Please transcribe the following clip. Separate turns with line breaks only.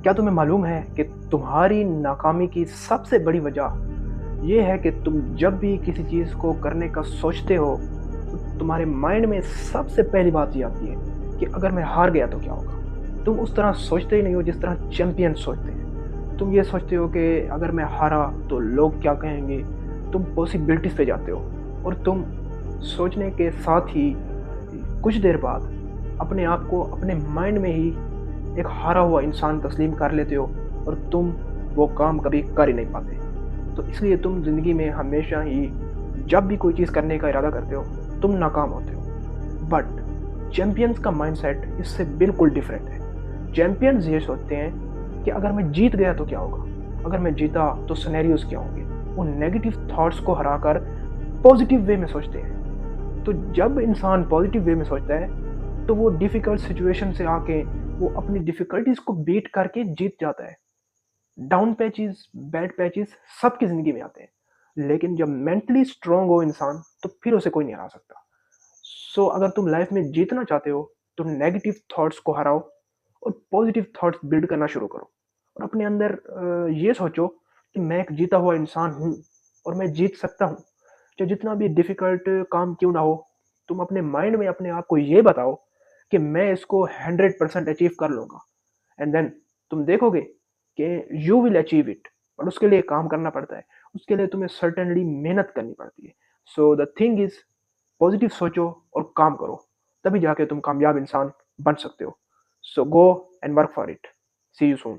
क्या तुम्हें मालूम है कि तुम्हारी नाकामी की सबसे बड़ी वजह ये है कि तुम जब भी किसी चीज़ को करने का सोचते हो, तो तुम्हारे माइंड में सबसे पहली बात ये आती है कि अगर मैं हार गया तो क्या होगा? तुम उस तरह सोचते ही नहीं हो जिस तरह चैंपियन सोचते हैं। तुम ये सोचते हो कि अगर मैं हारा तो लोग क्या कहेंगे? तुम पॉसिबिलिटीज़ पे जाते हो और तुम सोचने के साथ ही कुछ देर बाद अपने आप को अपने माइंड में ही एक हारा हुआ इंसान तस्लीम कर लेते हो और तुम वो काम कभी कर ही नहीं पाते। तो इसलिए तुम ज़िंदगी में हमेशा ही जब भी कोई चीज़ करने का इरादा करते हो, तुम नाकाम होते हो। बट चैंपियंस का माइंडसेट इससे बिल्कुल डिफरेंट है। चैंपियंस ये सोचते हैं कि अगर मैं जीत गया तो क्या होगा? अगर मैं जीता तो सिनेरियोज़ क्या होंगे? वो नेगेटिव थॉट्स को हराकर पॉजिटिव वे में सोचते हैं। तो जब इंसान पॉजिटिव वे में सोचता है, तो वो डिफ़िकल्ट सिचुएशन से आके वो अपनी डिफ़िकल्टीज़ को बीट करके जीत जाता है। डाउन पैचेस, बैड पैचेस सबकी ज़िंदगी में आते हैं। लेकिन जब मेंटली स्ट्रॉन्ग हो इंसान, तो फिर उसे कोई नहीं हरा सकता। सो अगर तुम लाइफ़ में जीतना चाहते हो, तो नेगेटिव थॉट्स को हराओ और पॉजिटिव थॉट्स बिल्ड करना शुरू करो। और अपने अंदर ये सोचो कि मैं एक जीता हुआ इंसान हूँ और मैं जीत सकता हूँ। चाहे जितना भी डिफ़िकल्ट काम क्यों ना हो, तुम अपने माइंड में अपने आप को ये बताओ कि मैं इसको 100% अचीव कर लूँगा। एंड देन तुम देखोगे कि यू विल अचीव इट। पर उसके लिए काम करना पड़ता है। उसके लिए तुम्हें सर्टेनली मेहनत करनी पड़ती है। So the thing is, positive सोचो और काम करो, तभी जाके तुम कामयाब इंसान बन सकते हो। So go and work for it. See you soon.